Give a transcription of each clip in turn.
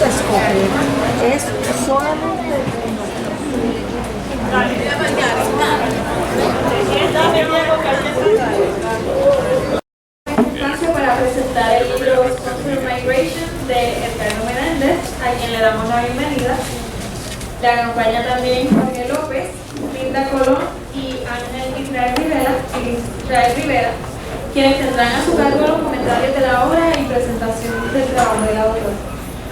escoger. Es solamente para presentar el libro Sponsored Migration de Edgardo Meléndez, a quien le damos la bienvenida. Le acompaña también Jorge López, Linda Colón y Ángel Israel Rivera, quienes tendrán a su cargo los comentarios de la obra y presentación del trabajo del autor.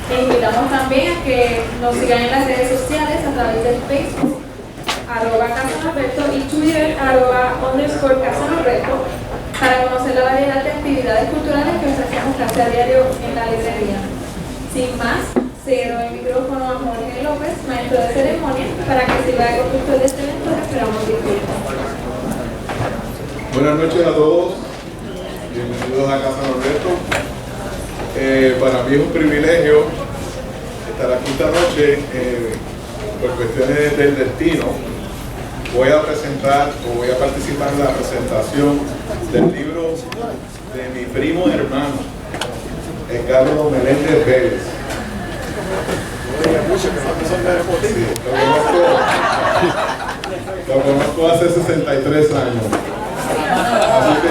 Le invitamos también a que nos sigan en las redes sociales a través del Facebook, @Casa y Twitter, @_Casa para conocer la variedad de actividades culturales que ofrecemos casi a diario en la librería. Sin más, cedo el micrófono a Jorge López, maestro de ceremonia, para que sirva de conductor de este evento que esperamos disfrutar. Buenas noches a todos, bienvenidos a Casa Norberto. Para mí es un privilegio estar aquí esta noche. Por cuestiones del destino, voy a participar en la presentación del libro de mi primo hermano, Edgardo Meléndez Vélez. Sí, lo conozco hace 63 años. Así que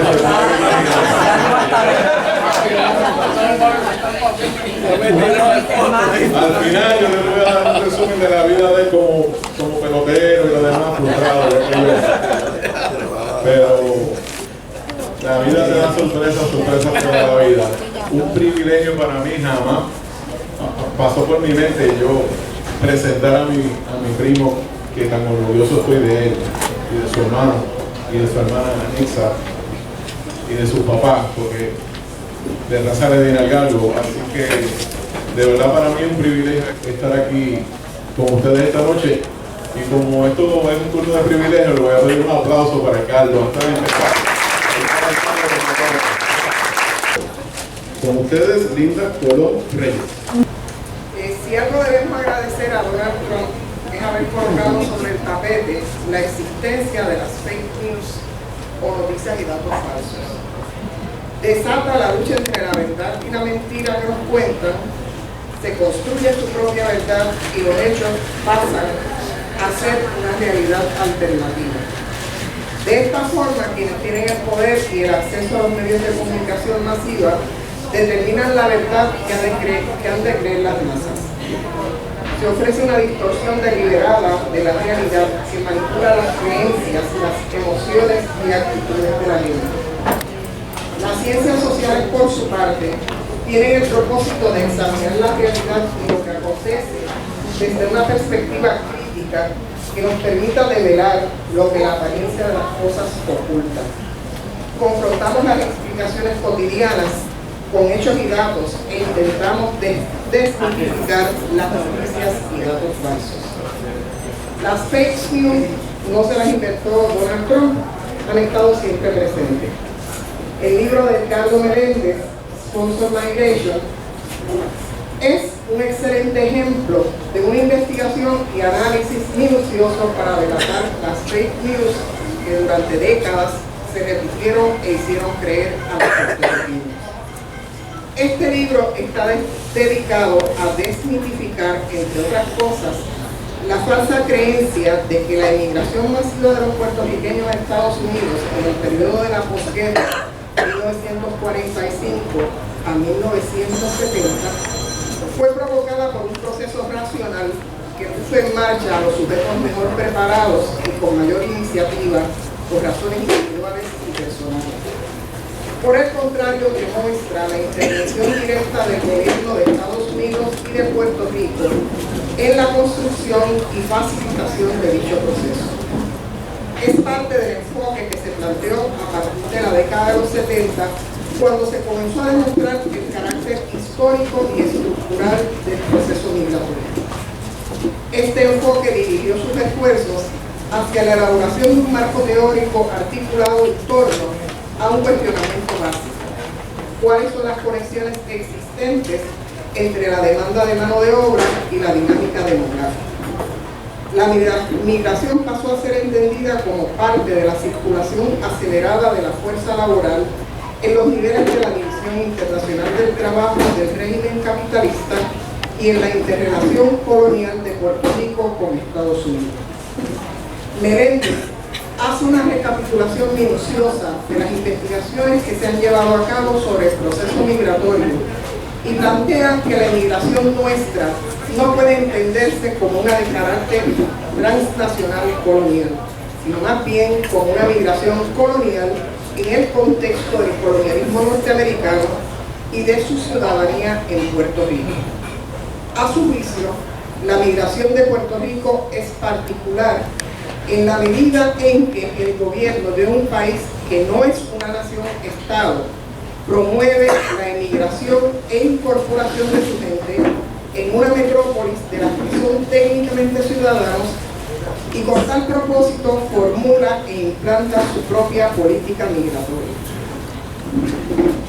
al final yo les voy a dar un resumen de la vida de él como pelotero y lo demás frustrado. Pero la vida te da sorpresas toda la vida. Un privilegio para mí, jamás pasó por mi mente yo presentar a mi primo, que tan orgulloso estoy de él y de su hermano y de su hermana Anixa y de su papá, porque de raza le viene al galgo. Así que de verdad para mí es un privilegio estar aquí con ustedes esta noche, y como esto es un turno de privilegio, le voy a pedir un aplauso para Edgardo antes de empezar. Con ustedes, Linda Colón Reyes. Si algo debemos agradecer a Donald Trump es haber colocado sobre el tapete la existencia de las fake news o noticias y datos falsos. Desata la lucha entre la verdad y la mentira que nos cuentan, se construye su propia verdad y los hechos pasan a ser una realidad alternativa. De esta forma, quienes tienen el poder y el acceso a los medios de comunicación masiva determinan la verdad que han de creer las masas. Se ofrece una distorsión deliberada de la realidad que manipula las creencias, las emociones y actitudes de la gente. Las ciencias sociales, por su parte, tienen el propósito de examinar la realidad y lo que acontece desde una perspectiva crítica que nos permita develar lo que la apariencia de las cosas oculta. Confrontamos las explicaciones cotidianas con hechos y datos e intentamos desmitificar las noticias y datos falsos. Las fake news no se las inventó Donald Trump, han estado siempre presentes. El libro de Edgardo Meléndez, Sponsored Migration, es un excelente ejemplo de una investigación y análisis minucioso para delatar las fake news que durante décadas se repitieron e hicieron creer a los puertorriqueños. Este libro está dedicado a desmitificar, entre otras cosas, la falsa creencia de que la emigración masiva de los puertorriqueños a Estados Unidos en el periodo de la posguerra, 1945 a 1970, fue provocada por un proceso racional que puso en marcha a los sujetos mejor preparados y con mayor iniciativa por razones individuales y personales. Por el contrario, demuestra la intervención directa del gobierno de Estados Unidos y de Puerto Rico en la construcción y facilitación de dicho proceso. Es parte del enfoque que se planteó a partir de la década de los 70, cuando se comenzó a demostrar el carácter histórico y estructural del proceso migratorio. Este enfoque dirigió sus esfuerzos hacia la elaboración de un marco teórico articulado en torno a un cuestionamiento básico. ¿Cuáles son las conexiones existentes entre la demanda de mano de obra y la dinámica demográfica? La migración pasó a ser entendida como parte de la circulación acelerada de la fuerza laboral en los niveles de la División Internacional del Trabajo del régimen capitalista y en la interrelación colonial de Puerto Rico con Estados Unidos. Meléndez hace una recapitulación minuciosa de las investigaciones que se han llevado a cabo sobre el proceso migratorio y plantea que la inmigración nuestra no puede entenderse como una de carácter transnacional colonial, sino más bien como una migración colonial en el contexto del colonialismo norteamericano y de su ciudadanía en Puerto Rico. A su juicio, la migración de Puerto Rico es particular en la medida en que el gobierno de un país que no es una nación-estado promueve la emigración e incorporación de su gente en una metrópolis de la que son técnicamente ciudadanos y con tal propósito formula e implanta su propia política migratoria.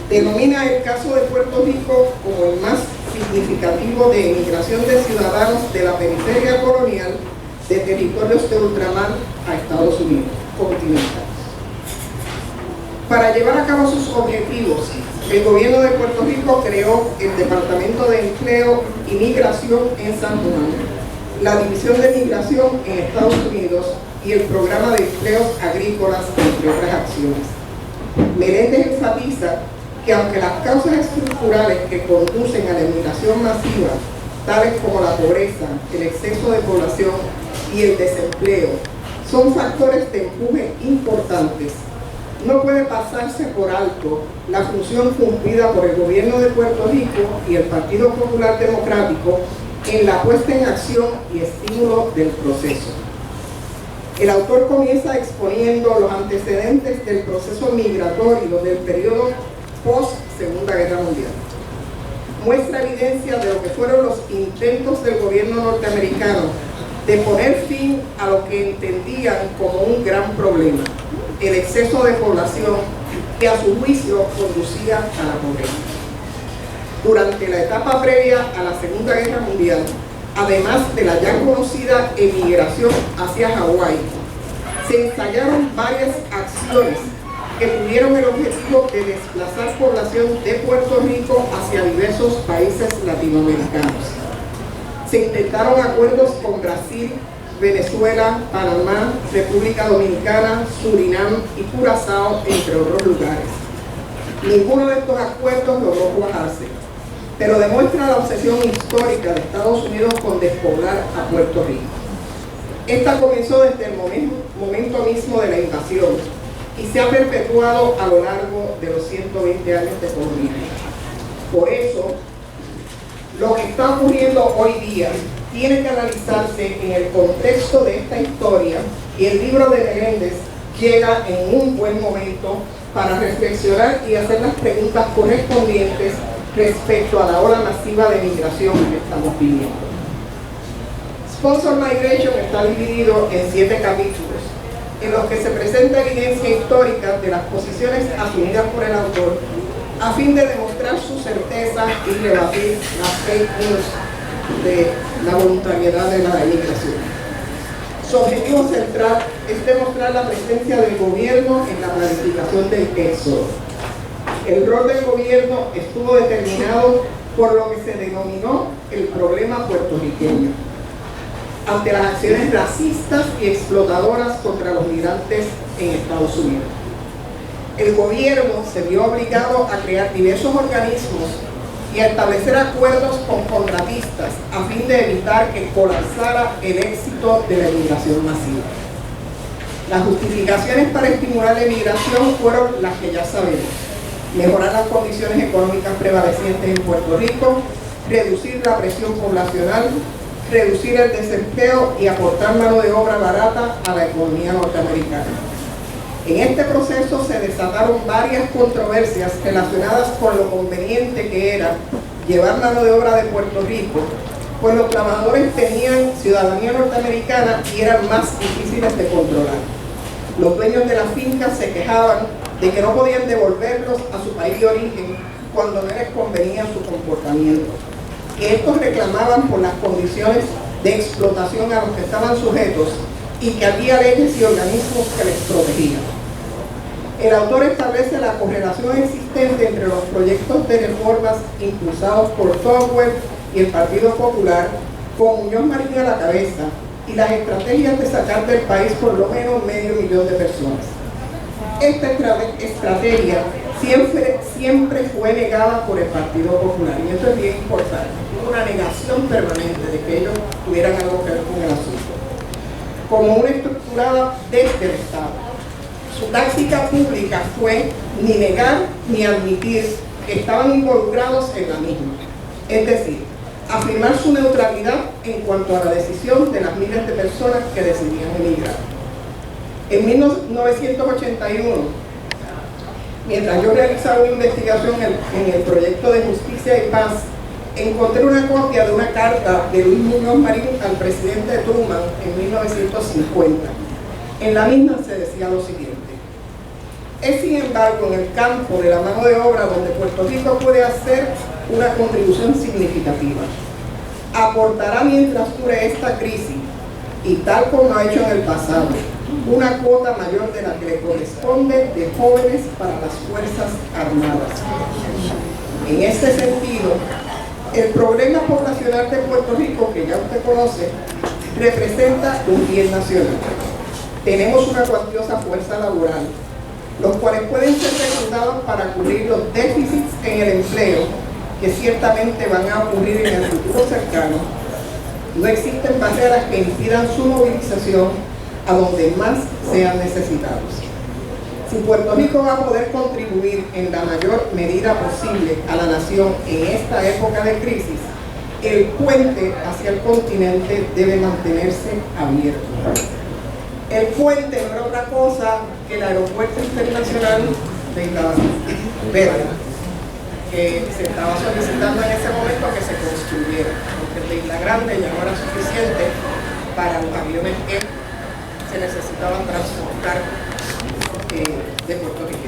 Denomina el caso de Puerto Rico como el más significativo de emigración de ciudadanos de la periferia colonial de territorios de ultramar a Estados Unidos continentales. Para llevar a cabo sus objetivos, el gobierno de Puerto Rico creó el Departamento de Empleo y Migración en San Juan, la División de Migración en Estados Unidos y el Programa de Empleos Agrícolas, entre otras acciones. Meléndez enfatiza que aunque las causas estructurales que conducen a la emigración masiva, tales como la pobreza, el exceso de población y el desempleo, son factores de empuje importantes, no puede pasarse por alto la función cumplida por el gobierno de Puerto Rico y el Partido Popular Democrático en la puesta en acción y estímulo del proceso. El autor comienza exponiendo los antecedentes del proceso migratorio del periodo post-Segunda Guerra Mundial. Muestra evidencia de lo que fueron los intentos del gobierno norteamericano de poner fin a lo que entendían como un gran problema, el exceso de población que a su juicio conducía a la pobreza. Durante la etapa previa a la Segunda Guerra Mundial, además de la ya conocida emigración hacia Hawái, se ensayaron varias acciones que tuvieron el objetivo de desplazar población de Puerto Rico hacia diversos países latinoamericanos. Se intentaron acuerdos con Brasil, Venezuela, Panamá, República Dominicana, Surinam y Curazao, entre otros lugares. Ninguno de estos acuerdos logró cuajarse, pero demuestra la obsesión histórica de Estados Unidos con despoblar a Puerto Rico. Esta comenzó desde el momento mismo de la invasión y se ha perpetuado a lo largo de los 120 años de colonia. Por eso, lo que está ocurriendo hoy día tiene que analizarse en el contexto de esta historia y el libro de Meléndez llega en un buen momento para reflexionar y hacer las preguntas correspondientes respecto a la ola masiva de migración que estamos viviendo. Sponsor Migration está dividido en 7 capítulos, en los que se presenta evidencia histórica de las posiciones asumidas por el autor a fin de demostrar su certeza y rebatir las fake news de la voluntariedad de la inmigración. Su objetivo central es demostrar la presencia del gobierno en la planificación del éxodo. El rol del gobierno estuvo determinado por lo que se denominó el problema puertorriqueño, ante las acciones racistas y explotadoras contra los migrantes en Estados Unidos. El gobierno se vio obligado a crear diversos organismos y a establecer acuerdos con contratistas a fin de evitar que colapsara el éxito de la inmigración masiva. Las justificaciones para estimular la inmigración fueron las que ya sabemos: mejorar las condiciones económicas prevalecientes en Puerto Rico, reducir la presión poblacional, reducir el desempleo y aportar mano de obra barata a la economía norteamericana. En este proceso se desataron varias controversias relacionadas con lo conveniente que era llevar mano de obra de Puerto Rico, pues los trabajadores tenían ciudadanía norteamericana y eran más difíciles de controlar. Los dueños de las fincas se quejaban de que no podían devolverlos a su país de origen cuando no les convenía su comportamiento, que estos reclamaban por las condiciones de explotación a los que estaban sujetos y que había leyes y organismos que les protegían. El autor establece la correlación existente entre los proyectos de reformas impulsados por Togwell y el Partido Popular, con Muñoz Marín a la cabeza, y las estrategias de sacar del país por lo menos 500.000 de personas. Esta estrategia siempre fue negada por el Partido Popular, y esto es bien importante. Hubo una negación permanente de que ellos tuvieran algo que ver con el asunto, como una estructurada desde el Estado. Su táctica pública fue ni negar ni admitir que estaban involucrados en la misma, es decir, afirmar su neutralidad en cuanto a la decisión de las miles de personas que decidían emigrar. En 1981, mientras yo realizaba una investigación en el proyecto de Justicia y Paz, encontré una copia de una carta de Luis Muñoz Marín al presidente Truman en 1950. En la misma se decía lo siguiente: es sin embargo en el campo de la mano de obra donde Puerto Rico puede hacer una contribución significativa. Aportará mientras dure esta crisis, y tal como ha hecho en el pasado, una cuota mayor de la que le corresponde de jóvenes para las Fuerzas Armadas. En este sentido, el problema poblacional de Puerto Rico, que ya usted conoce, representa un bien nacional. Tenemos una cuantiosa fuerza laboral, los cuales pueden ser reclutados para cubrir los déficits en el empleo, que ciertamente van a ocurrir en el futuro cercano. No existen barreras que impidan su movilización a donde más sean necesitados. Si Puerto Rico va a poder contribuir en la mayor medida posible a la nación en esta época de crisis, el puente hacia el continente debe mantenerse abierto. El puente no era otra cosa que el aeropuerto internacional de Isla Verde, que se estaba solicitando en ese momento que se construyera, porque el de Isla Grande ya no era suficiente para los aviones que se necesitaban transportar de Puerto Rico.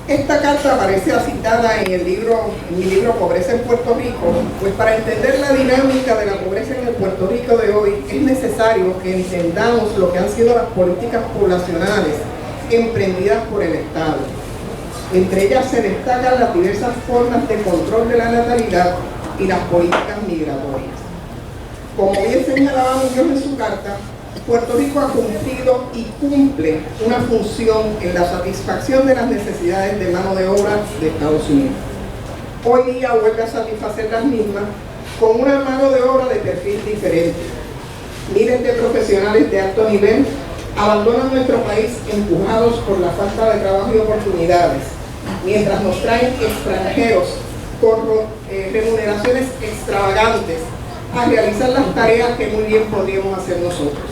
Esta carta aparece citada en mi libro Pobreza en Puerto Rico, pues para entender la dinámica de la pobreza en el Puerto Rico de hoy es necesario que entendamos lo que han sido las políticas poblacionales emprendidas por el Estado. Entre ellas se destacan las diversas formas de control de la natalidad y las políticas migratorias. Como bien señalaba Muñoz en su carta, Puerto Rico ha cumplido y cumple una función en la satisfacción de las necesidades de mano de obra de Estados Unidos. Hoy día vuelve a satisfacer las mismas con una mano de obra de perfil diferente. Miles de profesionales de alto nivel abandonan nuestro país empujados por la falta de trabajo y oportunidades, mientras nos traen extranjeros con remuneraciones extravagantes a realizar las tareas que muy bien podríamos hacer nosotros.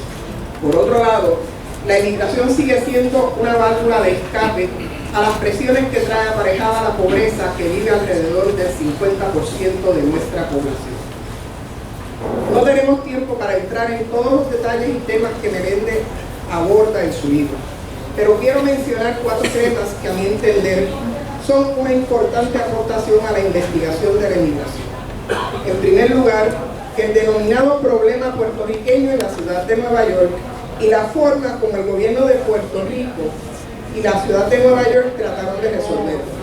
Por otro lado, la inmigración sigue siendo una válvula de escape a las presiones que trae aparejada la pobreza que vive alrededor del 50% de nuestra población. No tenemos tiempo para entrar en todos los detalles y temas que Meléndez aborda en su libro, pero quiero mencionar 4 temas que a mi entender son una importante aportación a la investigación de la inmigración. En primer lugar, el denominado problema puertorriqueño en la ciudad de Nueva York y la forma como el gobierno de Puerto Rico y la ciudad de Nueva York trataron de resolverlo.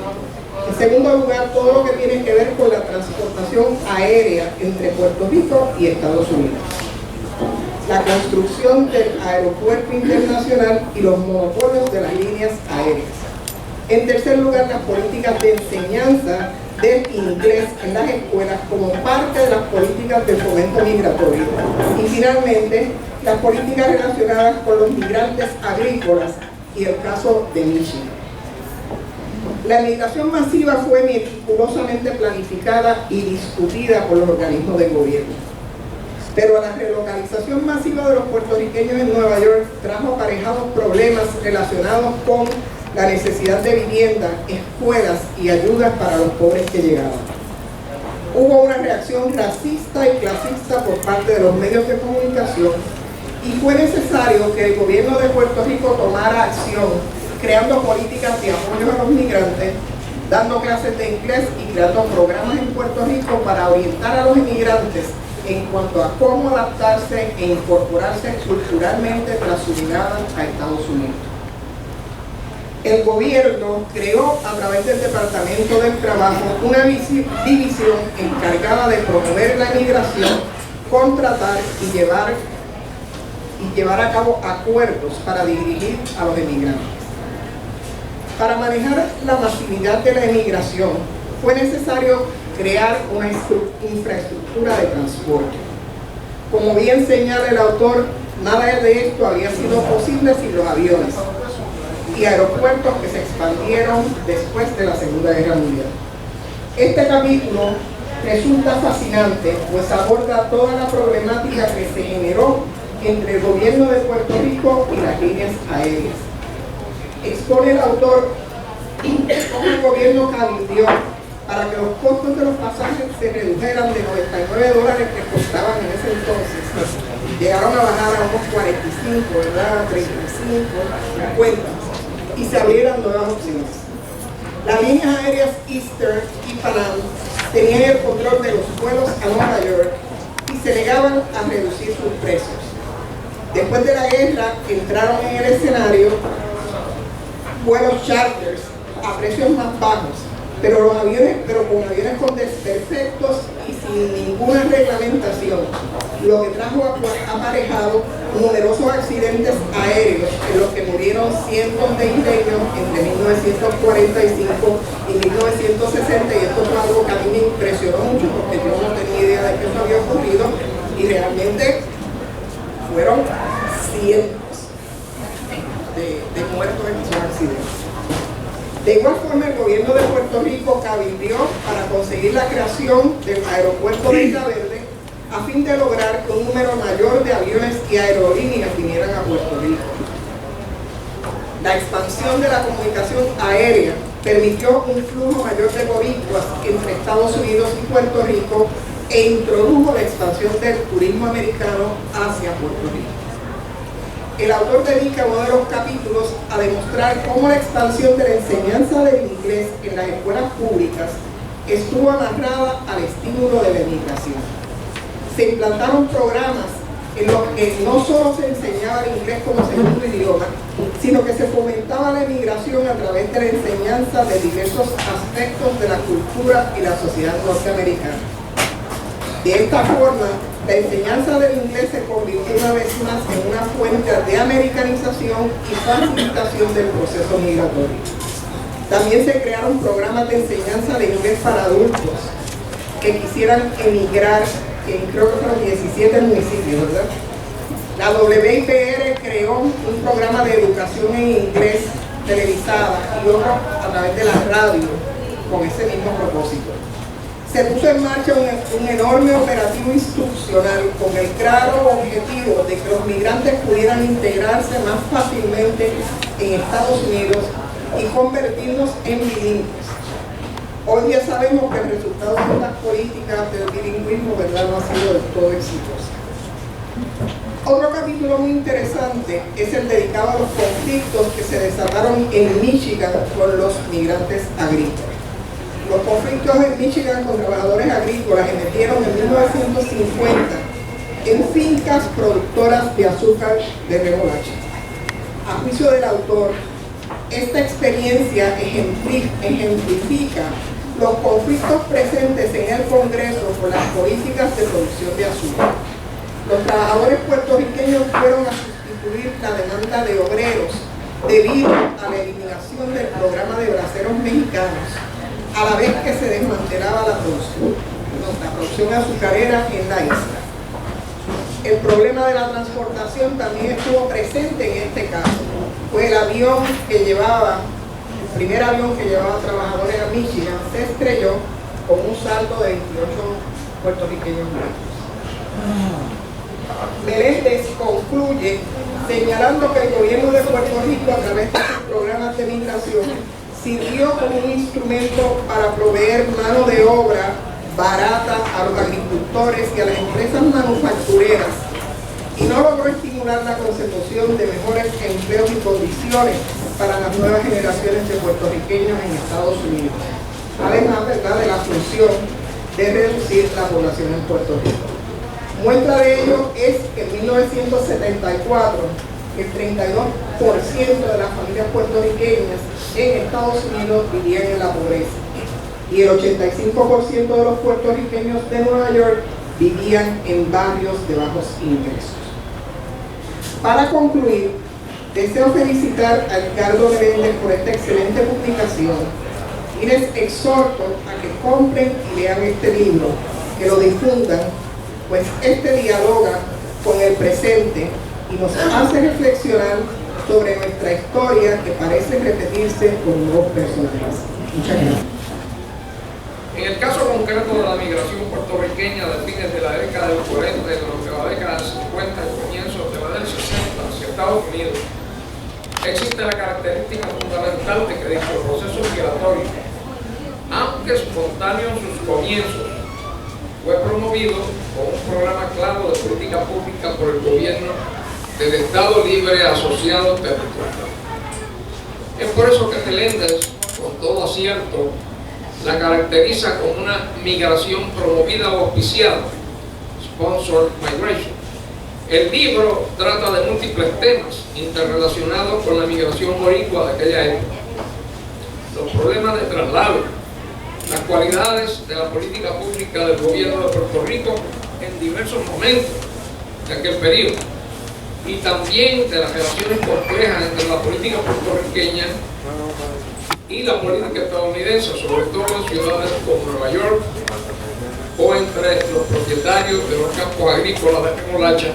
En segundo lugar, todo lo que tiene que ver con la transportación aérea entre Puerto Rico y Estados Unidos, la construcción del aeropuerto internacional y los monopolios de las líneas aéreas. En tercer lugar, las políticas de enseñanza del inglés en las escuelas como parte de las políticas del fomento migratorio. Y finalmente, las políticas relacionadas con los migrantes agrícolas y el caso de Michigan. La migración masiva fue meticulosamente planificada y discutida por los organismos de gobierno. Pero la relocalización masiva de los puertorriqueños en Nueva York trajo aparejados problemas relacionados con la necesidad de vivienda, escuelas y ayudas para los pobres que llegaban. Hubo una reacción racista y clasista por parte de los medios de comunicación y fue necesario que el gobierno de Puerto Rico tomara acción, creando políticas de apoyo a los migrantes, dando clases de inglés y creando programas en Puerto Rico para orientar a los inmigrantes en cuanto a cómo adaptarse e incorporarse culturalmente tras su llegada a Estados Unidos. el gobierno creó a través del Departamento del Trabajo una división encargada de promover la inmigración, contratar y llevar a cabo acuerdos para dirigir a los emigrantes. Para manejar la masividad de la emigración fue necesario crear una infraestructura de transporte. Como bien señala el autor, nada de esto había sido posible sin los aviones y aeropuertos que se expandieron después de la Segunda Guerra Mundial. Este capítulo resulta fascinante, pues aborda toda la problemática que se generó entre el gobierno de Puerto Rico y las líneas aéreas. Expone el autor cómo el gobierno cabildeó para que los costos de los pasajes se redujeran de $99 que costaban en ese entonces. Llegaron a bajar a unos 45, ¿verdad? 35, 50, y se abrieran nuevas opciones. Las líneas aéreas Eastern y Panam tenían el control de los vuelos a Nueva York y se negaban a reducir sus precios. Después de la guerra entraron en el escenario vuelos charters a precios más bajos, pero con aviones con desperfectos y sin ninguna reglamentación, lo que trajo aparejado numerosos accidentes aéreos en los que murieron cientos de isleños entre 1945 y 1960, y esto fue algo que a mí me impresionó mucho porque yo no tenía idea de que eso había ocurrido, y realmente fueron cientos de muertos en esos accidentes. De igual forma, el gobierno de Puerto Rico cabildeó para conseguir la creación del aeropuerto de Isla Verde a fin de lograr que un número mayor de aviones y aerolíneas vinieran a Puerto Rico. La expansión de la comunicación aérea permitió un flujo mayor de boricuas entre Estados Unidos y Puerto Rico e introdujo la expansión del turismo americano hacia Puerto Rico. El autor dedica uno de los capítulos a demostrar cómo la expansión de la enseñanza del inglés en las escuelas públicas estuvo amarrada al estímulo de la emigración. Se implantaron programas en los que no solo se enseñaba el inglés como segundo idioma, sino que se fomentaba la emigración a través de la enseñanza de diversos aspectos de la cultura y la sociedad norteamericana. De esta forma, la enseñanza del inglés se convirtió una vez más en una fuente de americanización y facilitación del proceso migratorio. También se crearon programas de enseñanza de inglés para adultos que quisieran emigrar en creo que fueron 17 municipios, ¿verdad? La WIPR creó un programa de educación en inglés televisada y otro a través de la radio con ese mismo propósito. Se puso en marcha un enorme operativo instruccional con el claro objetivo de que los migrantes pudieran integrarse más fácilmente en Estados Unidos y convertirnos en bilingües. Hoy ya sabemos que el resultado de estas políticas del bilingüismo, ¿verdad?, no ha sido del todo exitoso. Otro capítulo muy interesante es el dedicado a los conflictos que se desataron en Michigan con los migrantes agrícolas. Los conflictos en Michigan con trabajadores agrícolas emergieron en 1950 en fincas productoras de azúcar de remolacha. A juicio del autor, esta experiencia ejemplifica los conflictos presentes en el Congreso por las políticas de producción de azúcar. Los trabajadores puertorriqueños fueron a sustituir la demanda de obreros debido a la eliminación del programa de braceros mexicanos, a la vez que se desmantelaba la producción azucarera en la isla. El problema de la transportación también estuvo presente en este caso. Fue el primer avión que llevaba trabajadores a Michigan se estrelló con un saldo de 28 puertorriqueños muertos. Meléndez concluye señalando que el gobierno de Puerto Rico, a través de sus programas de migración, sirvió como un instrumento para proveer mano de obra barata a los agricultores y a las empresas manufactureras, y no logró estimular la consecución de mejores empleos y condiciones para las nuevas generaciones de puertorriqueños en Estados Unidos, además, ¿verdad?, de la función de reducir la población en Puerto Rico. Muestra de ello es que en 1974 el 32% de las familias puertorriqueñas en Estados Unidos vivían en la pobreza y el 85% de los puertorriqueños de Nueva York vivían en barrios de bajos ingresos. Para concluir, deseo felicitar a Edgardo Meléndez por esta excelente publicación y les exhorto a que compren y lean este libro, que lo difundan, pues este dialoga con el presente y nos hace reflexionar sobre nuestra historia que parece repetirse con nuevos personajes. Muchas gracias. En el caso concreto de la migración puertorriqueña de fines de la década del 40 y de la década del 50 y comienzos de la del 60 hacia Estados Unidos, existe la característica fundamental de que dicho proceso migratorio, aunque espontáneo en sus comienzos, fue promovido con un programa claro de política pública por el gobierno del Estado Libre Asociado Territorial. Es por eso que Meléndez, con todo acierto, la caracteriza como una migración promovida o auspiciada, sponsored migration. El libro trata de múltiples temas interrelacionados con la migración boricua de aquella época. Los problemas de traslado, las cualidades de la política pública del gobierno de Puerto Rico en diversos momentos de aquel periodo, y también de las relaciones complejas entre la política puertorriqueña y la política estadounidense, sobre todo en ciudades como Nueva York, o entre los propietarios de los campos agrícolas de remolacha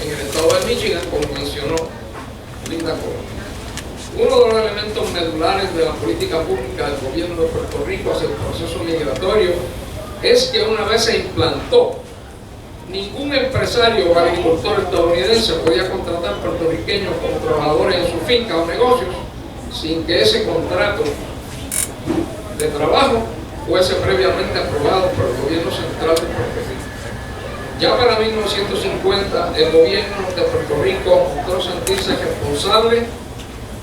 en el estado de Michigan, como mencionó Linda Colón. Uno de los elementos medulares de la política pública del gobierno de Puerto Rico hacia el proceso migratorio es que una vez se implantó, ningún empresario o agricultor estadounidense podía contratar puertorriqueños como trabajadores en su finca o negocios sin que ese contrato de trabajo fuese previamente aprobado por el gobierno central de Puerto Rico. Ya para 1950, el gobierno de Puerto Rico mostró sentirse responsable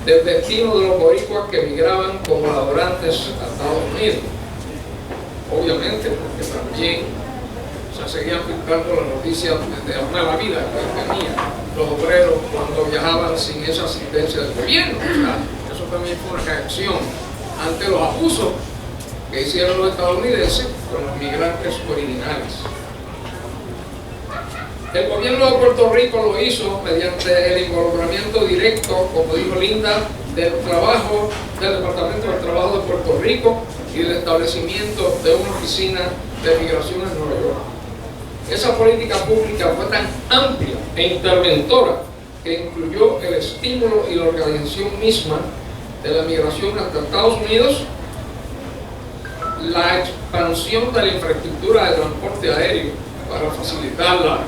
del destino de los boricuas que emigraban como laborantes a Estados Unidos. Obviamente, porque también se seguían filtrando las noticias de la mala vida que tenían los obreros cuando viajaban sin esa asistencia del gobierno. O sea, eso también fue una reacción ante los abusos que hicieron los estadounidenses con los migrantes originales. El gobierno de Puerto Rico lo hizo mediante el involucramiento directo, como dijo Linda, del trabajo del Departamento del Trabajo de Puerto Rico y del establecimiento de una oficina de migración en Nueva York. Esa política pública fue tan amplia e interventora que incluyó el estímulo y la organización misma de la migración hasta Estados Unidos, la expansión de la infraestructura de transporte aéreo para facilitarla,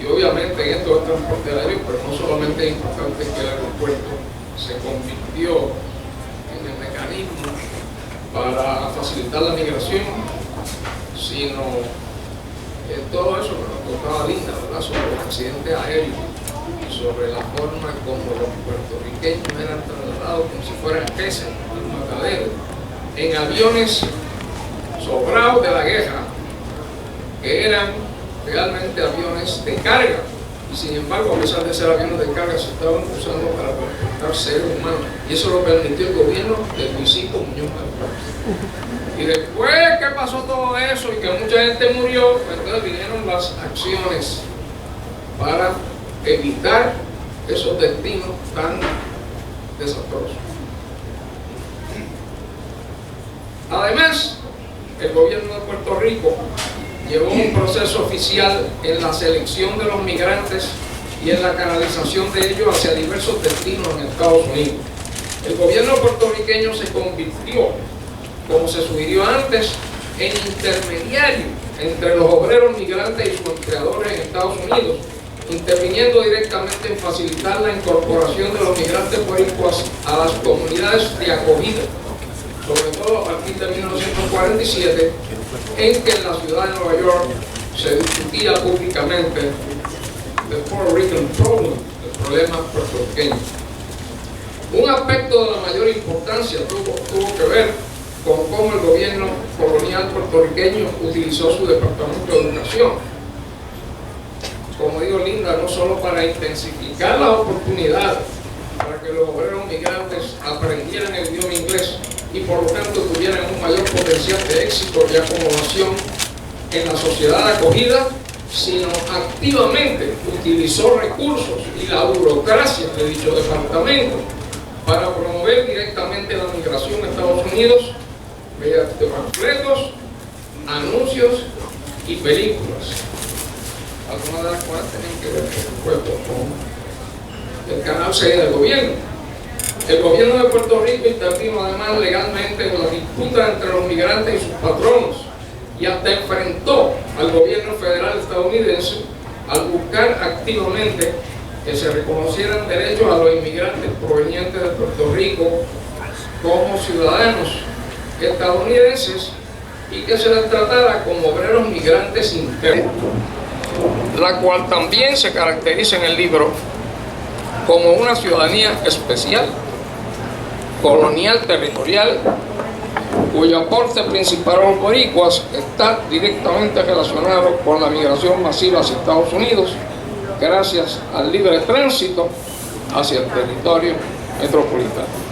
y obviamente en esto del transporte aéreo, pero no solamente es importante que el aeropuerto se convirtió en el mecanismo para facilitar la migración, sino todo eso que nos contaba Linda, ¿verdad?, sobre los accidentes aéreos, sobre la forma como los puertorriqueños eran trasladados como si fueran peces en un matadero, en aviones sobrados de la guerra, que eran realmente aviones de carga, y sin embargo, a pesar de ser aviones de carga, se estaban usando para transportar seres humanos, y eso lo permitió el gobierno de Luisito Muñoz Marín. Y después que pasó todo eso y que mucha gente murió, entonces vinieron las acciones para evitar esos destinos tan desastrosos. Además, el gobierno de Puerto Rico llevó un proceso oficial en la selección de los migrantes y en la canalización de ellos hacia diversos destinos en Estados Unidos. El gobierno puertorriqueño se convirtió, como se sugirió antes, en intermediario entre los obreros migrantes y sus empleadores en Estados Unidos, interviniendo directamente en facilitar la incorporación de los migrantes boricuas a las comunidades de acogida, sobre todo a partir de 1947, en que en la ciudad de Nueva York se discutía públicamente el Puerto Rican Problem, el problema puertorriqueño. Un aspecto de la mayor importancia tuvo que ver con cómo el gobierno colonial puertorriqueño utilizó su departamento de educación. como dijo Linda, no solo para intensificar las oportunidades para que los obreros migrantes aprendieran el idioma inglés y por lo tanto tuvieran un mayor potencial de éxito y acomodación en la sociedad de acogida, sino activamente utilizó recursos y la burocracia de dicho departamento para promover directamente la migración a Estados Unidos mediante panfletos, anuncios y películas, algunas de las cuales tienen que ver, por supuesto, con el canal 6 del gobierno. El gobierno de Puerto Rico intervino además legalmente en la disputa entre los migrantes y sus patronos y hasta enfrentó al gobierno federal estadounidense al buscar activamente que se reconocieran derechos a los inmigrantes provenientes de Puerto Rico como ciudadanos estadounidenses y que se les tratara como obreros migrantes internos, la cual también se caracteriza en el libro como una ciudadanía especial, colonial, territorial, cuyo aporte principal a los boricuas está directamente relacionado con la migración masiva hacia Estados Unidos, gracias al libre tránsito hacia el territorio metropolitano.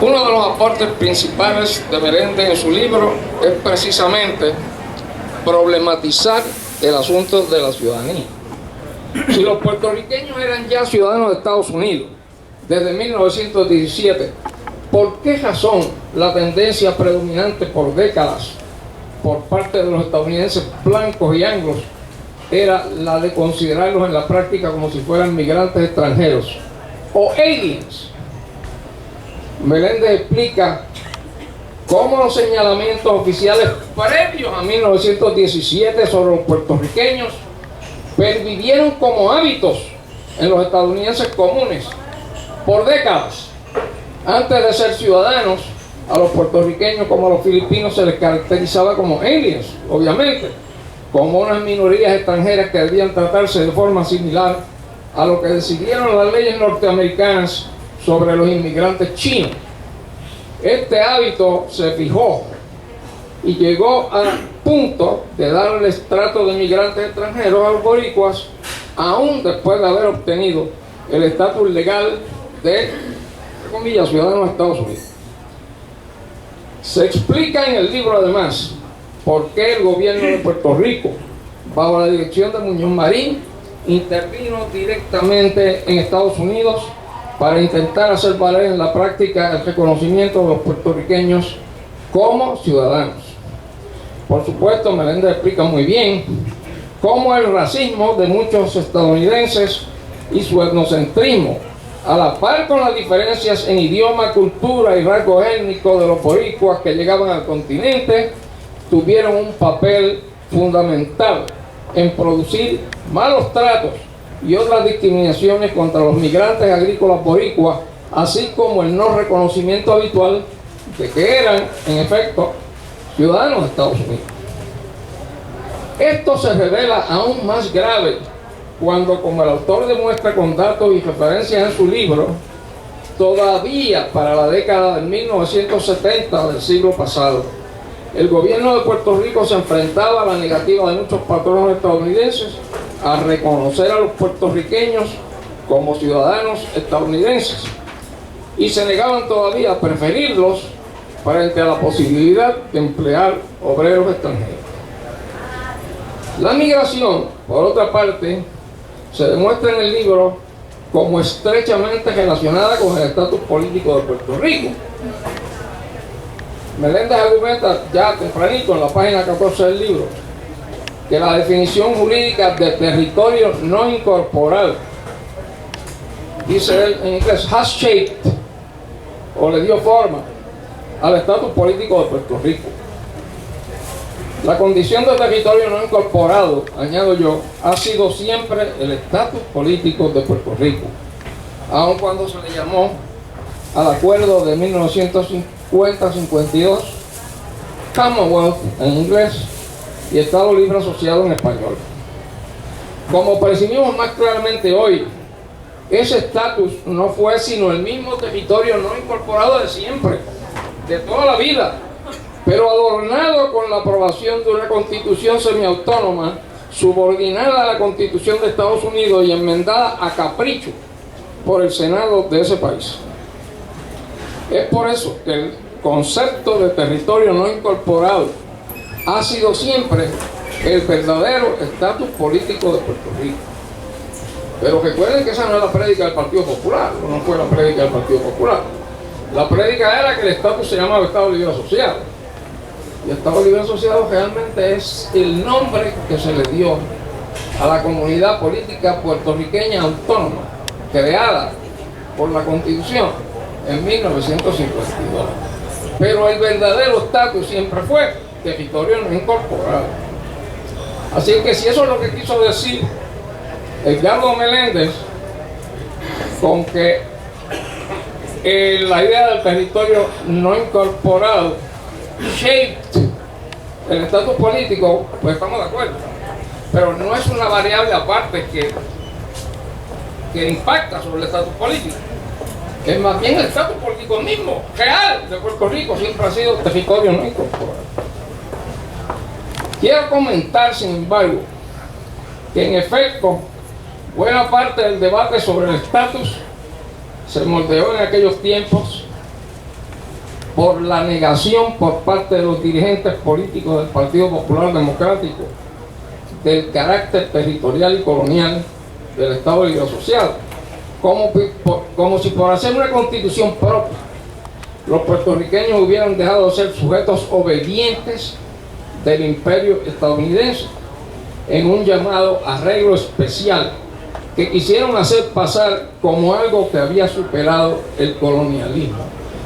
Uno de los aportes principales de Melendez en su libro es precisamente problematizar el asunto de la ciudadanía. Si los puertorriqueños eran ya ciudadanos de Estados Unidos desde 1917, ¿por qué razón la tendencia predominante por décadas por parte de los estadounidenses blancos y anglos era la de considerarlos en la práctica como si fueran migrantes extranjeros o aliens? Melendez explica cómo los señalamientos oficiales previos a 1917 sobre los puertorriqueños pervivieron como hábitos en los estadounidenses comunes por décadas. Antes de ser ciudadanos, a los puertorriqueños como a los filipinos se les caracterizaba como aliens, obviamente, como unas minorías extranjeras que debían tratarse de forma similar a lo que decidieron las leyes norteamericanas sobre los inmigrantes chinos. Este hábito se fijó y llegó al punto de darles trato de migrantes extranjeros a los boricuas, aún después de haber obtenido el estatus legal de, entre comillas, ciudadanos de Estados Unidos. Se explica en el libro además por qué el gobierno de Puerto Rico, bajo la dirección de Muñoz Marín, intervino directamente en Estados Unidos para intentar hacer valer en la práctica el reconocimiento de los puertorriqueños como ciudadanos. Por supuesto, Melendez explica muy bien cómo el racismo de muchos estadounidenses y su etnocentrismo, a la par con las diferencias en idioma, cultura y rasgos étnicos de los boricuas que llegaban al continente, tuvieron un papel fundamental en producir malos tratos y otras discriminaciones contra los migrantes agrícolas boricuas, así como el no reconocimiento habitual de que eran, en efecto, ciudadanos de Estados Unidos. Esto se revela aún más grave cuando, como el autor demuestra con datos y referencias en su libro, todavía para la década de 1970 del siglo pasado, el gobierno de Puerto Rico se enfrentaba a la negativa de muchos patronos estadounidenses a reconocer a los puertorriqueños como ciudadanos estadounidenses y se negaban todavía a preferirlos frente a la posibilidad de emplear obreros extranjeros. La migración, por otra parte, se demuestra en el libro como estrechamente relacionada con el estatus político de Puerto Rico. Melendez argumenta ya tempranito en la página 14 del libro que la definición jurídica de territorio no incorporal, dice él en inglés, has shaped, o le dio forma al estatus político de Puerto Rico. La condición de territorio no incorporado, añado yo, ha sido siempre el estatus político de Puerto Rico, aun cuando se le llamó al acuerdo de 1950-52 Commonwealth en inglés y Estado Libre Asociado en español. Como percibimos más claramente hoy, ese estatus no fue sino el mismo territorio no incorporado de siempre, de toda la vida, pero adornado con la aprobación de una constitución semiautónoma subordinada a la Constitución de Estados Unidos y enmendada a capricho por el Senado de ese país. Es por eso que el concepto de territorio no incorporado ha sido siempre el verdadero estatus político de Puerto Rico. Pero recuerden que esa no es la prédica del Partido Popular, no fue la prédica del Partido Popular. La prédica era que el estatus se llamaba Estado Libre Asociado. Y Estado Libre Asociado realmente es el nombre que se le dio a la comunidad política puertorriqueña autónoma, creada por la Constitución en 1952. Pero el verdadero estatus siempre fue territorio no incorporado. Así que si eso es lo que quiso decir Edgardo Meléndez con que la idea del territorio no incorporado shaped el estatus político, pues estamos de acuerdo, pero no es una variable aparte que impacta sobre el estatus político. Es más bien el estatus político mismo, real, de Puerto Rico siempre ha sido territorio no incorporado. Quiero comentar, sin embargo, que en efecto buena parte del debate sobre el estatus se moldeó en aquellos tiempos por la negación por parte de los dirigentes políticos del Partido Popular Democrático del carácter territorial y colonial del Estado Libre Asociado, como si por hacer una constitución propia los puertorriqueños hubieran dejado de ser sujetos obedientes del imperio estadounidense en un llamado arreglo especial que quisieron hacer pasar como algo que había superado el colonialismo.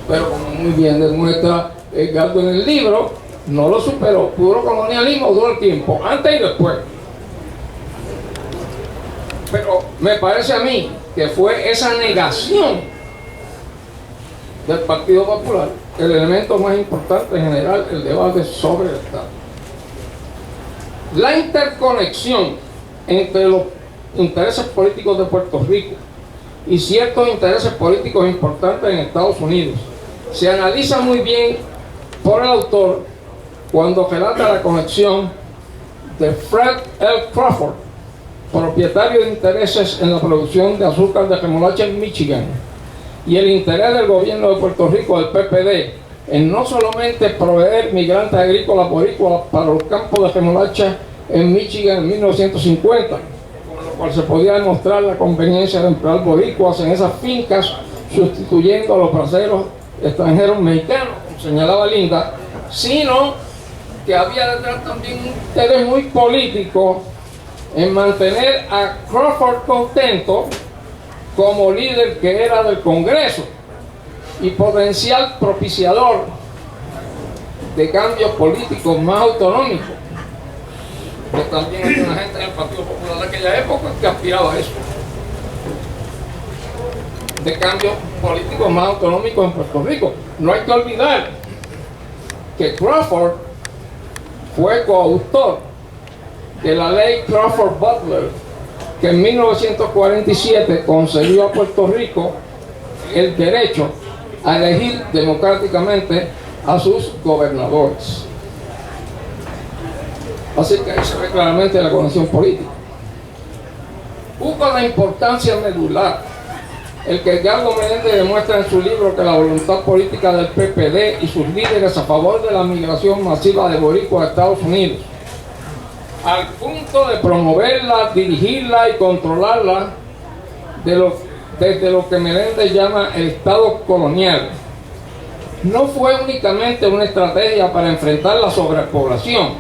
Pero como muy bien demuestra Edgardo en el libro, no lo superó. Puro colonialismo todo el tiempo, antes y después. Pero me parece a mí que fue esa negación del Partido Popular el elemento más importante en general el debate sobre el Estado. La interconexión entre los intereses políticos de Puerto Rico y ciertos intereses políticos importantes en Estados Unidos se analiza muy bien por el autor cuando relata la conexión de Fred L. Crawford, propietario de intereses en la producción de azúcar de remolacha en Michigan, y el interés del gobierno de Puerto Rico, del PPD, en no solamente proveer migrantes agrícolas boricuas para los campos de remolacha en Michigan en 1950, con lo cual se podía demostrar la conveniencia de emplear boricuas en esas fincas, sustituyendo a los braceros extranjeros mexicanos, como señalaba Linda, sino que había detrás también un interés muy político en mantener a Crawford contento como líder que era del Congreso y potencial propiciador de cambios políticos más autonómicos, que también hay una gente en el Partido Popular de aquella época que aspiraba a eso, de cambios políticos más autonómicos en Puerto Rico. No hay que olvidar que Crawford fue coautor de la ley Crawford-Butler, que en 1947 concedió a Puerto Rico el derecho a elegir democráticamente a sus gobernadores. Así que ahí se ve claramente la conexión política. Busca la importancia medular el que Edgardo Meléndez demuestra en su libro que la voluntad política del PPD y sus líderes a favor de la migración masiva de boricuas a Estados Unidos, al punto de promoverla, dirigirla y controlarla desde lo que Meléndez llama el Estado colonial, no fue únicamente una estrategia para enfrentar la sobrepoblación.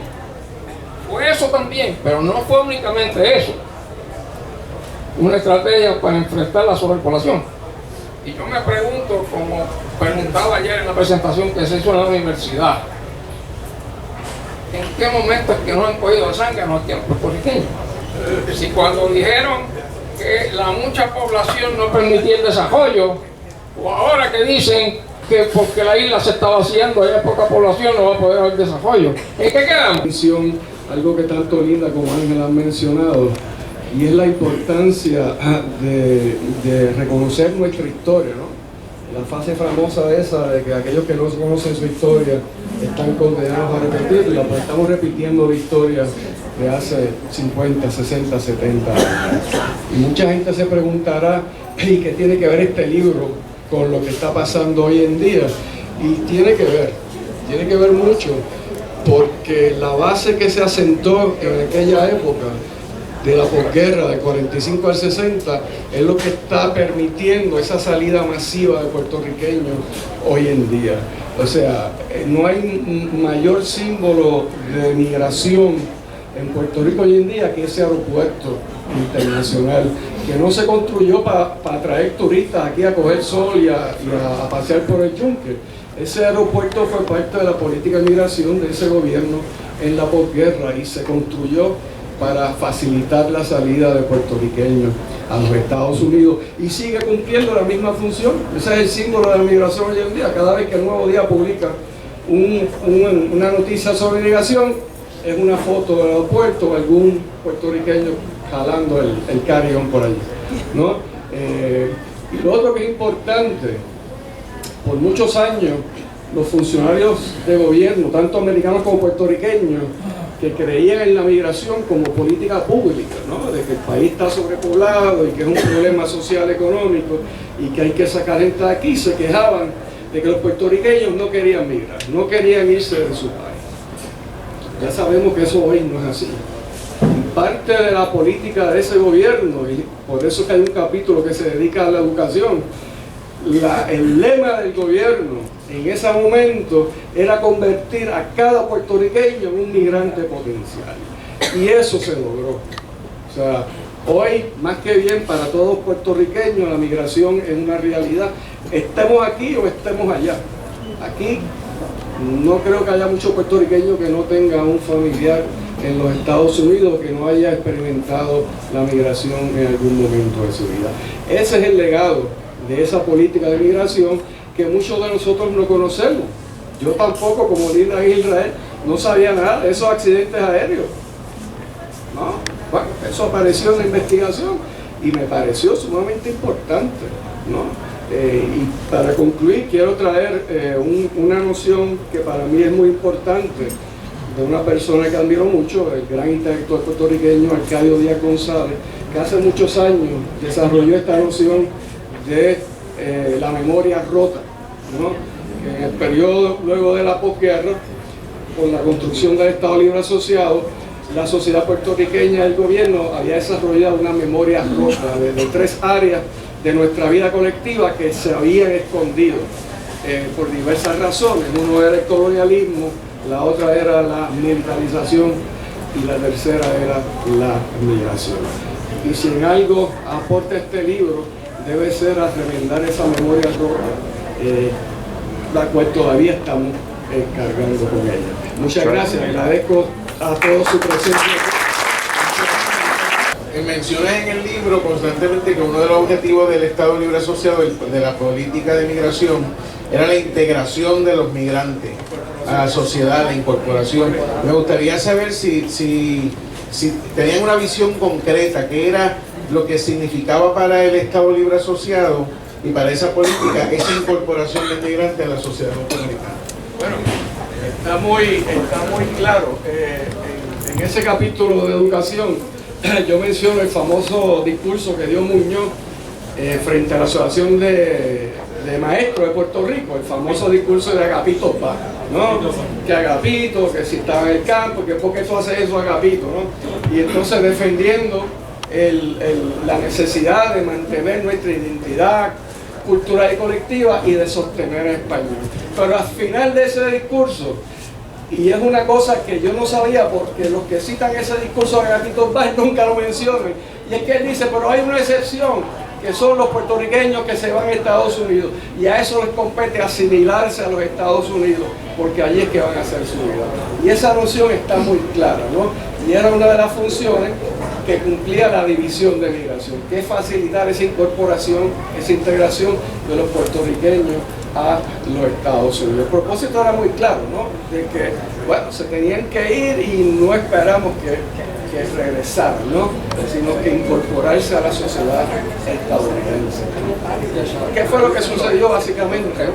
Fue eso también, pero no fue únicamente eso. Una estrategia para enfrentar la sobrepoblación. Y yo me pregunto, como preguntaba ayer en la presentación que se hizo en la universidad, ¿en qué momento es que no han cogido de sangre a los puertorriqueños? Si cuando dijeron que la mucha población no permitía el desarrollo, o ahora que dicen que porque la isla se está vaciando, hay poca población, no va a poder haber desarrollo. ¿En qué quedamos? Algo que tanto Linda como Ángel han mencionado, y es la importancia de reconocer nuestra historia, ¿no? La frase famosa esa de que aquellos que no conocen su historia están condenados a repetirla, pues estamos repitiendo la historia de hace 50, 60, 70 años. Y mucha gente se preguntará, ¿y qué tiene que ver este libro con lo que está pasando hoy en día? Y tiene que ver mucho, porque la base que se asentó en aquella época de la posguerra del 45 al 60 es lo que está permitiendo esa salida masiva de puertorriqueños hoy en día. O sea, no hay mayor símbolo de migración en Puerto Rico hoy en día que ese aeropuerto internacional, que no se construyó para atraer turistas aquí a coger sol y a pasear por el yunque. Ese aeropuerto fue parte de la política de migración de ese gobierno en la posguerra y se construyó para facilitar la salida de puertorriqueños a los Estados Unidos y sigue cumpliendo la misma función. Ese es el símbolo de la migración hoy en día. Cada vez que el Nuevo Día publica una noticia sobre migración, es una foto del aeropuerto o algún puertorriqueño jalando el carry-on por allí, ¿no? Y lo otro que es importante, por muchos años los funcionarios de gobierno, tanto americanos como puertorriqueños, que creían en la migración como política pública, ¿no? De que el país está sobrepoblado y que es un problema social económico y que hay que sacar gente de aquí, se quejaban de que los puertorriqueños no querían migrar, no querían irse de su país. Ya sabemos que eso hoy no es así. Y parte de la política de ese gobierno, y por eso que hay un capítulo que se dedica a la educación, el lema del gobierno en ese momento era convertir a cada puertorriqueño en un migrante potencial. Y eso se logró. O sea, hoy, más que bien, para todos los puertorriqueños, la migración es una realidad. Estemos aquí o estemos allá. Aquí no creo que haya muchos puertorriqueños que no tengan un familiar en los Estados Unidos que no haya experimentado la migración en algún momento de su vida. Ese es el legado de esa política de migración que muchos de nosotros no conocemos. Yo tampoco, como Linda en Israel, no sabía nada de esos accidentes aéreos, ¿no? Bueno, eso apareció en la investigación y me pareció sumamente importante, ¿no? Y para concluir, quiero traer una noción que para mí es muy importante, de una persona que admiro mucho, el gran intelectual puertorriqueño Arcadio Díaz González, que hace muchos años desarrolló esta noción de la memoria rota, ¿no? Que en el periodo luego de la posguerra, con la construcción del Estado Libre Asociado, la sociedad puertorriqueña y el gobierno había desarrollado una memoria rota de tres áreas de nuestra vida colectiva que se habían escondido por diversas razones. Uno era el colonialismo, la otra era la militarización y la tercera era la migración. Y si en algo aporta este libro, debe ser a remendar esa memoria rota, la cual todavía estamos cargando con ella. Muchas gracias, agradezco a todos su presencia. Mencionas en el libro constantemente que uno de los objetivos del Estado Libre Asociado, de la política de migración, era la integración de los migrantes a la sociedad, la incorporación. Me gustaría saber si tenían una visión concreta, qué era lo que significaba para el Estado Libre Asociado y para esa política, esa incorporación del migrante a la sociedad norteamericana. Bueno, está muy claro. En ese capítulo de educación, yo menciono el famoso discurso que dio Muñoz frente a la Asociación de Maestros de Puerto Rico, el famoso discurso de Agapito Paz, ¿no? Que Agapito, que si estaba en el campo, que por qué tú haces eso, Agapito, ¿no? Y entonces defendiendo la necesidad de mantener nuestra identidad cultural y colectiva y de sostener el español. Pero al final de ese discurso, y es una cosa que yo no sabía porque los que citan ese discurso de Agapito Paz nunca lo mencionan, y es que él dice, pero hay una excepción, que son los puertorriqueños que se van a Estados Unidos, y a eso les compete asimilarse a los Estados Unidos, porque allí es que van a hacer su vida. Y esa noción está muy clara, ¿no? Y era una de las funciones que cumplía la división de migración, que es facilitar esa incorporación, esa integración de los puertorriqueños a los Estados Unidos. El propósito era muy claro, ¿no? De que, bueno, se tenían que ir y no esperamos que regresar, ¿no? Sino que incorporarse a la sociedad estadounidense. ¿Qué fue lo que sucedió básicamente?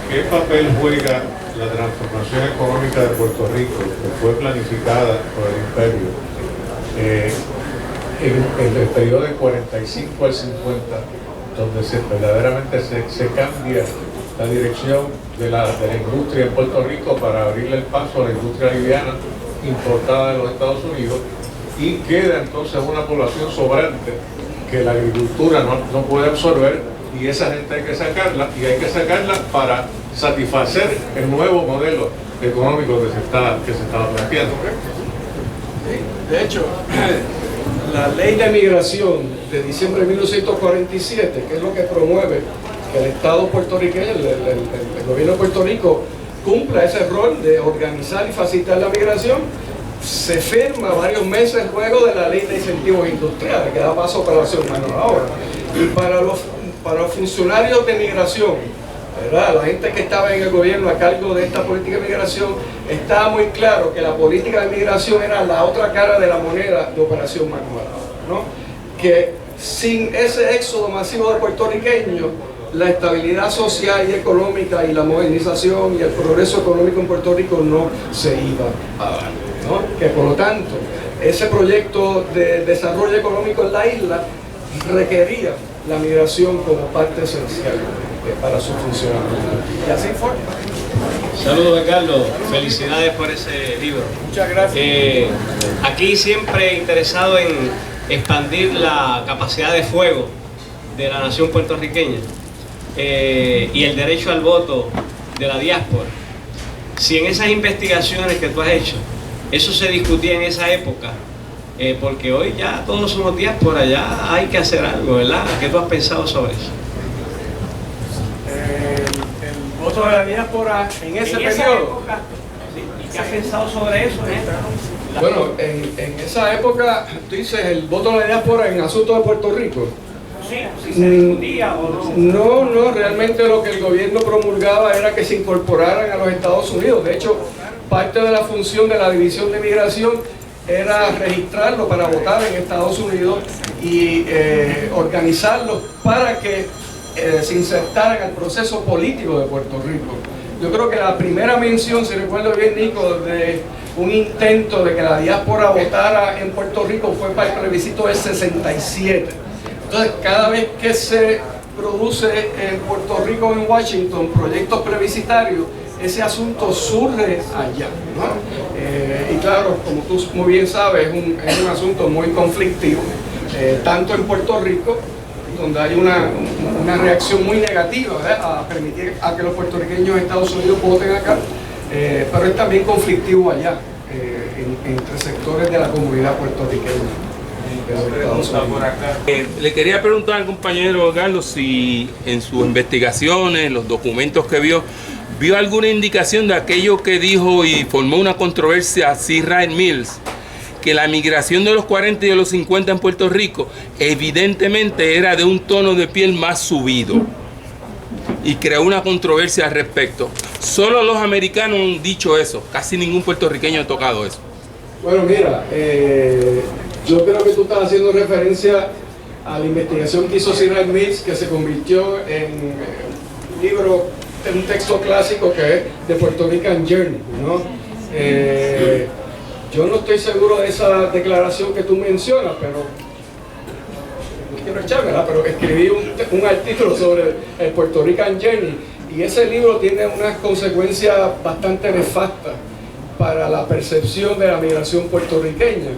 ¿Qué papel juega la transformación económica de Puerto Rico, que fue planificada por el imperio en el periodo del 45 al 50, donde verdaderamente se cambia la dirección de la industria en Puerto Rico para abrirle el paso a la industria liviana importada de los Estados Unidos, y queda entonces una población sobrante que la agricultura no puede absorber, y esa gente hay que sacarla, y hay que sacarla para satisfacer el nuevo modelo económico que se estaba planteando. Sí, de hecho, la ley de migración de diciembre de 1947, que es lo que promueve que el Estado puertorriqueño, el gobierno de Puerto Rico, cumpla ese rol de organizar y facilitar la migración, se firma varios meses luego de la ley de incentivos industriales, que da paso para la acción mano ahora. Y para los funcionarios de migración, ¿verdad?, la gente que estaba en el gobierno a cargo de esta política de migración, estaba muy claro que la política de migración era la otra cara de la moneda de Operación Mano Armada, ¿no? Que sin ese éxodo masivo de puertorriqueños, la estabilidad social y económica y la modernización y el progreso económico en Puerto Rico no se iba a dar, ¿no? Que por lo tanto, ese proyecto de desarrollo económico en la isla requería la migración como parte esencial para su funcionamiento. Y así fue. Saludos, Carlos. Felicidades por ese libro. Muchas gracias. Aquí siempre interesado en expandir la capacidad de fuego de la nación puertorriqueña y el derecho al voto de la diáspora. Si en esas investigaciones que tú has hecho, eso se discutía en esa época, porque hoy ya todos somos diáspora, ya hay que hacer algo, ¿verdad? ¿Qué tú has pensado sobre eso? El voto de la diáspora en ese periodo. ¿Y qué has pensado sobre eso? Bueno, en esa época, tú dices, el voto de la diáspora en asuntos de Puerto Rico. Sí, si se discutía o no. No, realmente lo que el gobierno promulgaba era que se incorporaran a los Estados Unidos. De hecho, parte de la función de la División de Migración era registrarlo para votar en Estados Unidos y organizarlos para que se insertaran al proceso político de Puerto Rico. Yo creo que la primera mención, si recuerdo bien, Nico, de un intento de que la diáspora votara en Puerto Rico fue para el plebiscito del 67. Entonces, cada vez que se produce en Puerto Rico o en Washington proyectos plebiscitarios, ese asunto surge allá, ¿no? Y claro, como tú muy bien sabes, es un asunto muy conflictivo, tanto en Puerto Rico, donde hay una reacción muy negativa, a permitir a que los puertorriqueños de Estados Unidos voten acá, pero es también conflictivo allá, entre sectores de la comunidad puertorriqueña. Le quería preguntar al compañero Carlos si en sus investigaciones, en los documentos que vio alguna indicación de aquello que dijo y formó una controversia C. Wright Mills, que la migración de los 40 y de los 50 en Puerto Rico evidentemente era de un tono de piel más subido, y creó una controversia al respecto. Solo los americanos han dicho eso, casi ningún puertorriqueño ha tocado eso. Bueno, mira, yo creo que tú estás haciendo referencia a la investigación que hizo C. Wright Mills, que se convirtió en un libro, en un texto clásico que es The Puerto Rican Journey, ¿no? Yo no estoy seguro de esa declaración que tú mencionas, pero no quiero echármela, pero escribí un artículo sobre el Puerto Rican Journey, y ese libro tiene unas consecuencias bastante nefastas para la percepción de la migración puertorriqueña.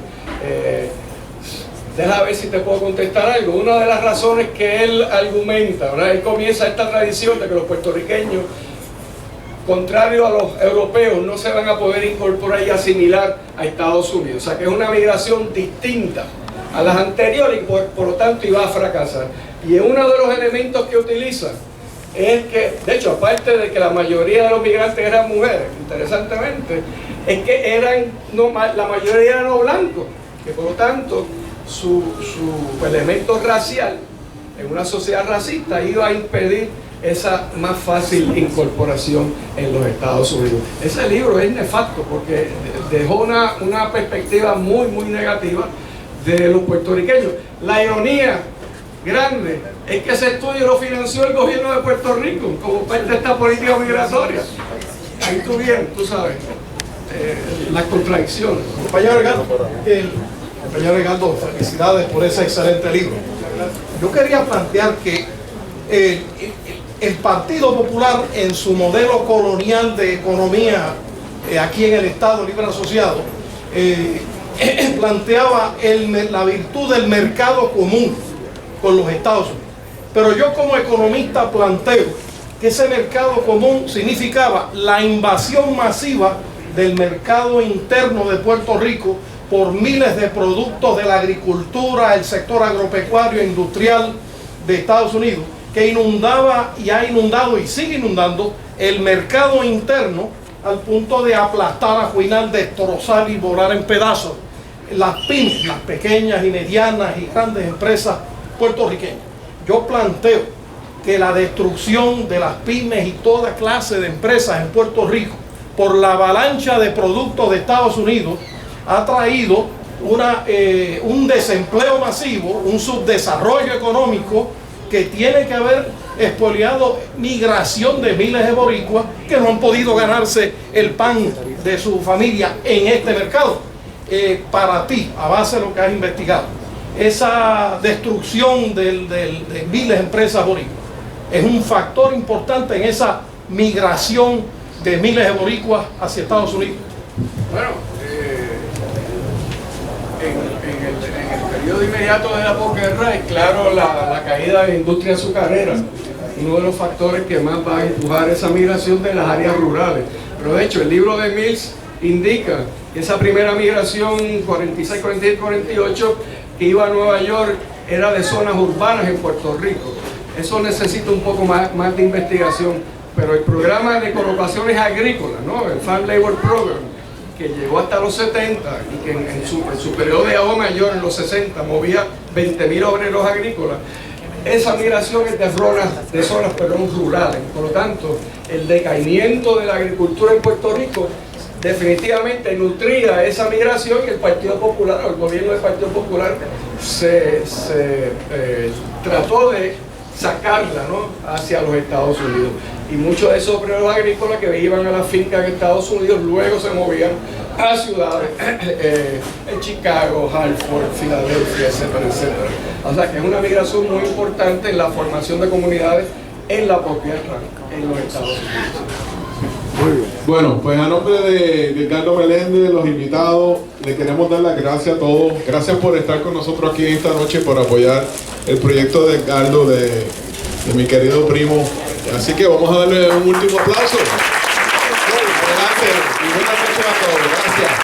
Deja ver si te puedo contestar algo. Una de las razones que él argumenta, ¿verdad? Él comienza esta tradición de que los puertorriqueños, contrario a los europeos, no se van a poder incorporar y asimilar a Estados Unidos. O sea que es una migración distinta a las anteriores y por lo tanto iba a fracasar. Y uno de los elementos que utiliza es que, de hecho, aparte de que la mayoría de los migrantes eran mujeres, interesantemente, es que la mayoría eran no blancos, que por lo tanto su elemento racial en una sociedad racista iba a impedir esa más fácil incorporación en los Estados Unidos. Ese libro es nefasto porque dejó una perspectiva muy, muy negativa de los puertorriqueños. La ironía grande es que ese estudio lo financió el gobierno de Puerto Rico como parte de esta política migratoria. Ahí tú bien, tú sabes, las contradicciones. Compañero Ricardo, felicidades por ese excelente libro. Yo quería plantear que el Partido Popular, en su modelo colonial de economía aquí en el Estado Libre Asociado, planteaba la virtud del mercado común con los Estados Unidos. Pero yo como economista planteo que ese mercado común significaba la invasión masiva del mercado interno de Puerto Rico por miles de productos de la agricultura, el sector agropecuario e industrial de Estados Unidos, que inundaba y ha inundado y sigue inundando el mercado interno al punto de aplastar, ajuinar, destrozar y volar en pedazos las pymes, las pequeñas y medianas y grandes empresas puertorriqueñas. Yo planteo que la destrucción de las pymes y toda clase de empresas en Puerto Rico por la avalancha de productos de Estados Unidos ha traído un desempleo masivo, un subdesarrollo económico que tiene que haber expoliado migración de miles de boricuas que no han podido ganarse el pan de su familia en este mercado. Para ti, a base de lo que has investigado, esa destrucción de miles de empresas boricuas es un factor importante en esa migración de miles de boricuas hacia Estados Unidos. Bueno, en el periodo inmediato de la posguerra es claro la caída de la industria azucarera, uno de los factores que más va a empujar esa migración de las áreas rurales. Pero de hecho el libro de Mills indica que esa primera migración 46, 47, 48 que iba a Nueva York era de zonas urbanas en Puerto Rico. Eso necesita un poco más de investigación, pero el programa de colocaciones agrícolas, ¿no? El Farm Labor Program, que llegó hasta los 70 y que en su periodo de agua mayor en los 60 movía 20.000 obreros agrícolas. Esa migración es de zonas rurales. Por lo tanto, el decaimiento de la agricultura en Puerto Rico definitivamente nutría esa migración y el Partido Popular, o el gobierno del Partido Popular, se trató de sacarla, ¿no?, hacia los Estados Unidos. Y muchos de esos obreros agrícolas que iban a las fincas en Estados Unidos luego se movían a ciudades en Chicago, Hartford, Filadelfia, etcétera, etcétera. O sea que es una migración muy importante en la formación de comunidades en la posguerra en los Estados Unidos. Muy bien. Bueno, pues a nombre de Ricardo Meléndez, los invitados, le queremos dar las gracias a todos. Gracias por estar con nosotros aquí esta noche, por apoyar el proyecto de Ricardo, de mi querido primo. Así que vamos a darle un último aplauso. Adelante y buenas noches a todos. Gracias.